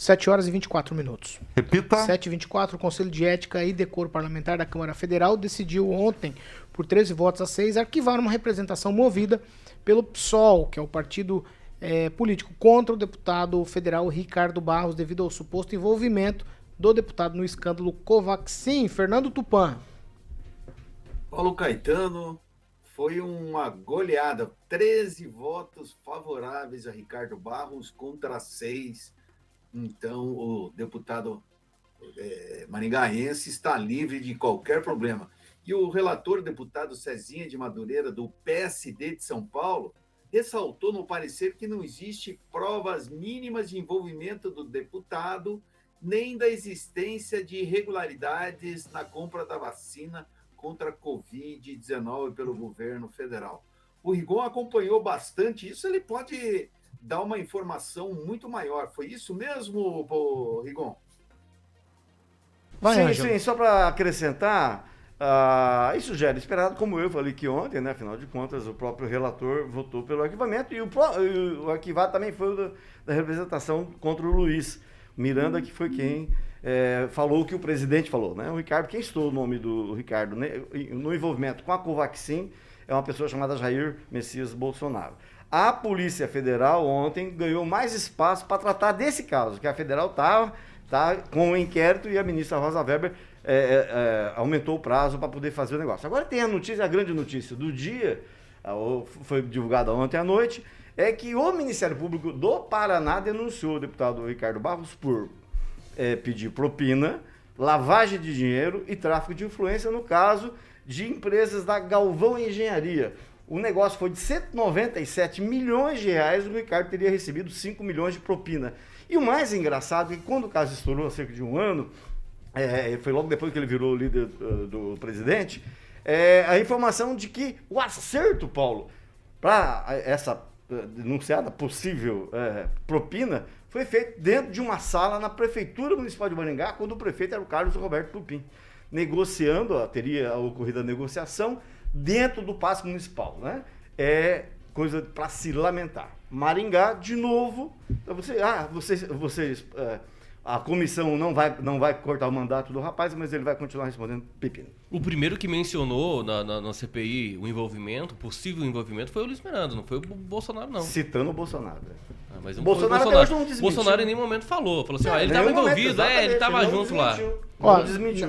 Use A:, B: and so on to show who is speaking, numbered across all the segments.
A: 7 horas e 24 minutos.
B: Repita.
A: 7h24, o Conselho de Ética e Decoro Parlamentar da Câmara Federal decidiu ontem, por 13 votos a 6, arquivar uma representação movida pelo PSOL, que é o partido político, contra o deputado federal Ricardo Barros, devido ao suposto envolvimento do deputado no escândalo Covaxin. Fernando Tupan.
C: Paulo Caetano, foi uma goleada, 13 votos favoráveis a Ricardo Barros contra 6. Então, o deputado maringaense está livre de qualquer problema. E o relator, deputado Cezinha de Madureira, do PSD de São Paulo, ressaltou no parecer que não existe provas mínimas de envolvimento do deputado, nem da existência de irregularidades na compra da vacina contra a Covid-19 pelo governo federal. O Rigon acompanhou bastante isso, ele pode dar uma informação muito maior. Foi isso mesmo, Rigon?
D: Sim, só para acrescentar, isso já era esperado, como eu falei que ontem, né? Afinal de contas, o próprio relator votou pelo arquivamento e o arquivado também foi da representação contra o Luiz Miranda, que foi quem falou o que o presidente falou, né? O Ricardo, quem estou o nome do Ricardo, né, no envolvimento com a Covaxin, é uma pessoa chamada Jair Messias Bolsonaro. A Polícia Federal ontem ganhou mais espaço para tratar desse caso, que a Federal tá com o inquérito e a ministra Rosa Weber aumentou o prazo para poder fazer o negócio. Agora tem a grande notícia do dia, foi divulgada ontem à noite, é que o Ministério Público do Paraná denunciou o deputado Ricardo Barros por pedir propina, lavagem de dinheiro e tráfico de influência no caso de empresas da Galvão Engenharia. O negócio foi de 197 milhões de reais, o Ricardo teria recebido 5 milhões de propina. E o mais engraçado é que quando o caso estourou há cerca de um ano, foi logo depois que ele virou líder do presidente, a informação de que o acerto, Paulo, para essa denunciada possível propina, foi feito dentro de uma sala na Prefeitura Municipal de Maringá, quando o prefeito era o Carlos Roberto Tupim, negociando, teria ocorrido a negociação dentro do Paço Municipal, né? É coisa para se lamentar. Maringá, de novo, a comissão não vai cortar o mandato do rapaz, mas ele vai continuar respondendo pepino.
E: O primeiro que mencionou na CPI o possível envolvimento, foi o Luiz Miranda, não foi o Bolsonaro, não.
D: Citando o Bolsonaro.
E: Mas
D: o Bolsonaro não desmentiu.
E: Bolsonaro em nenhum momento falou assim, ele estava envolvido, ele estava junto lá.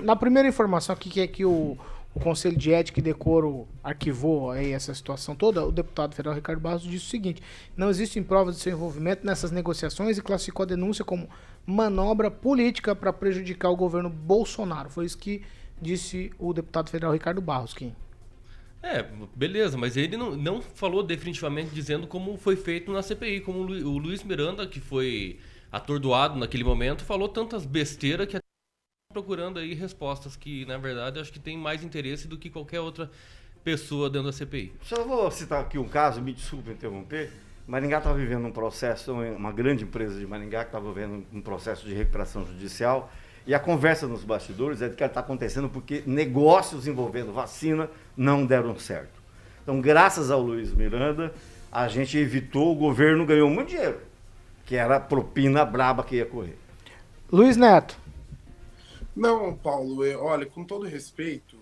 A: Na primeira informação aqui, que é que o Conselho de Ética e Decoro arquivou aí essa situação toda, o deputado federal Ricardo Barros disse o seguinte: não existem provas de seu envolvimento nessas negociações e classificou a denúncia como manobra política para prejudicar o governo Bolsonaro. Foi isso que disse o deputado federal Ricardo Barros, Kim.
E: Beleza, mas ele não falou definitivamente dizendo como foi feito na CPI, como o Luiz Miranda, que foi atordoado naquele momento, falou tantas besteiras que procurando aí respostas que, na verdade, acho que tem mais interesse do que qualquer outra pessoa dentro da CPI.
D: Só vou citar aqui um caso, me desculpe interromper. Maringá está vivendo um processo, uma grande empresa de Maringá que está vivendo um processo de recuperação judicial, e a conversa nos bastidores é de que está acontecendo porque negócios envolvendo vacina não deram certo. Então, graças ao Luiz Miranda, a gente evitou, o governo ganhou muito dinheiro, que era a propina braba que ia correr.
A: Luiz Neto.
F: Não, Paulo, olha, com todo respeito,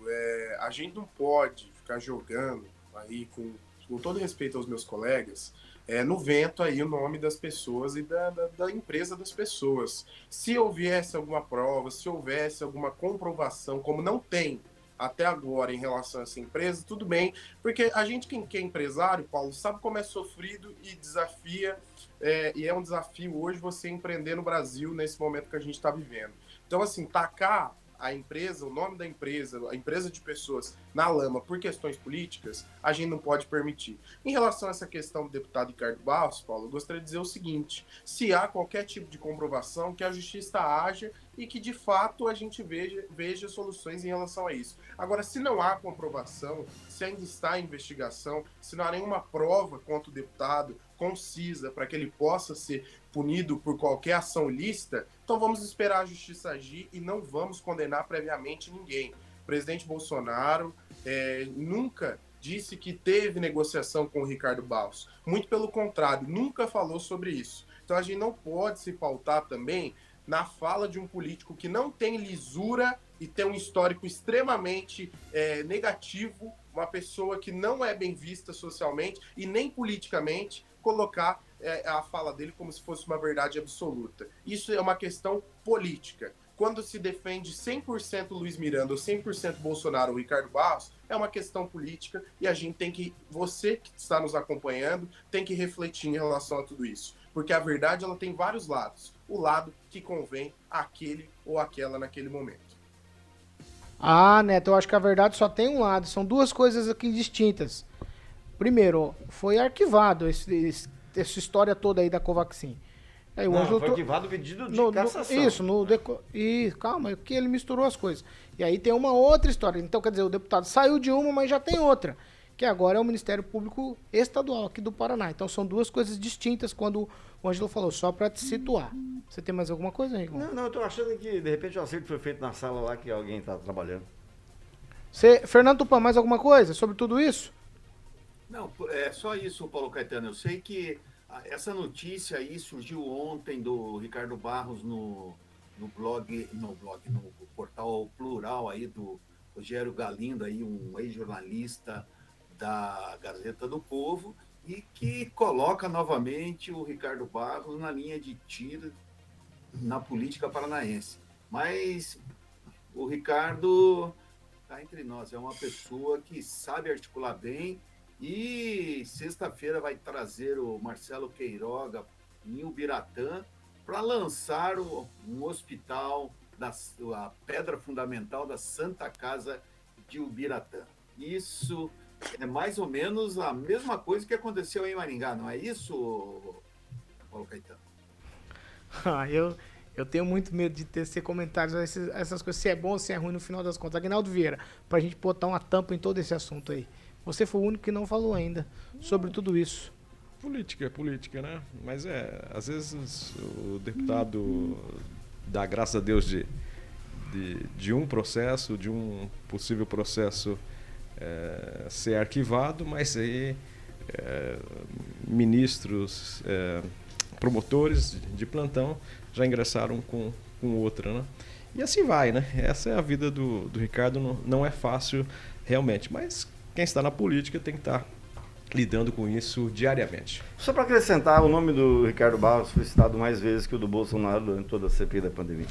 F: a gente não pode ficar jogando aí, com todo respeito aos meus colegas, no vento aí o nome das pessoas e da empresa das pessoas. Se houvesse alguma prova, se houvesse alguma comprovação, como não tem até agora em relação a essa empresa, tudo bem, porque a gente que é empresário, Paulo, sabe como é sofrido e desafia, e é um desafio hoje você empreender no Brasil nesse momento que a gente está vivendo. Então, assim, tacar a empresa, o nome da empresa, a empresa de pessoas na lama por questões políticas, a gente não pode permitir. Em relação a essa questão do deputado Ricardo Barros, Paulo, eu gostaria de dizer o seguinte: se há qualquer tipo de comprovação, que a justiça haja e que, de fato, a gente veja soluções em relação a isso. Agora, se não há comprovação, se ainda está em investigação, se não há nenhuma prova contra o deputado concisa para que ele possa ser punido por qualquer ação ilícita, então vamos esperar a justiça agir e não vamos condenar previamente ninguém. O presidente Bolsonaro nunca disse que teve negociação com o Ricardo Barros. Muito pelo contrário, nunca falou sobre isso. Então a gente não pode se pautar também na fala de um político que não tem lisura e tem um histórico extremamente negativo, uma pessoa que não é bem vista socialmente e nem politicamente, colocar a fala dele como se fosse uma verdade absoluta. Isso é uma questão política. Quando se defende 100% Luiz Miranda ou 100% Bolsonaro ou Ricardo Barros, é uma questão política e a gente tem que, você que está nos acompanhando, tem que refletir em relação a tudo isso. Porque a verdade, ela tem vários lados. O lado que convém àquele ou àquela naquele momento.
A: Ah, Neto, eu acho que a verdade só tem um lado. São duas coisas aqui distintas. Primeiro, foi arquivado essa história toda aí da Covaxin. Aí o Ângelo
D: foi arquivado o pedido de cassação.
A: Calma, que ele misturou as coisas. E aí tem uma outra história. Então, quer dizer, o deputado saiu de uma, mas já tem outra. Que agora é o Ministério Público Estadual aqui do Paraná. Então são duas coisas distintas quando o Ângelo falou, só para te situar. Você tem mais alguma coisa, Rigon?
D: Não, eu tô achando que de repente o acerto foi feito na sala lá que alguém tá trabalhando.
A: Fernando Tupan, mais alguma coisa sobre tudo isso?
C: Não, é só isso, Paulo Caetano. Eu sei que essa notícia aí surgiu ontem do Ricardo Barros no portal Plural aí do Rogério Galindo, aí, um ex-jornalista da Gazeta do Povo, e que coloca novamente o Ricardo Barros na linha de tiro na política paranaense. Mas o Ricardo está entre nós, é uma pessoa que sabe articular bem, e sexta-feira vai trazer o Marcelo Queiroga em Ubiratã para lançar um hospital, a pedra fundamental da Santa Casa de Ubiratã. Isso é mais ou menos a mesma coisa que aconteceu em Maringá, não é isso, Paulo Caetano?
A: Eu tenho muito medo de tecer comentários a essas coisas, se é bom ou se é ruim no final das contas. Aguinaldo Vieira, pra gente botar uma tampa em todo esse assunto aí. Você foi o único que não falou ainda sobre tudo isso.
B: Política é política, né? Mas às vezes o deputado dá graças a Deus de um processo, de um possível processo ser arquivado, mas aí ministros, promotores de plantão já ingressaram com outra, né? E assim vai, né? Essa é a vida do Ricardo, não é fácil realmente, mas quem está na política tem que estar lidando com isso diariamente.
D: Só para acrescentar, o nome do Ricardo Barros foi citado mais vezes que o do Bolsonaro durante toda a CPI da pandemia.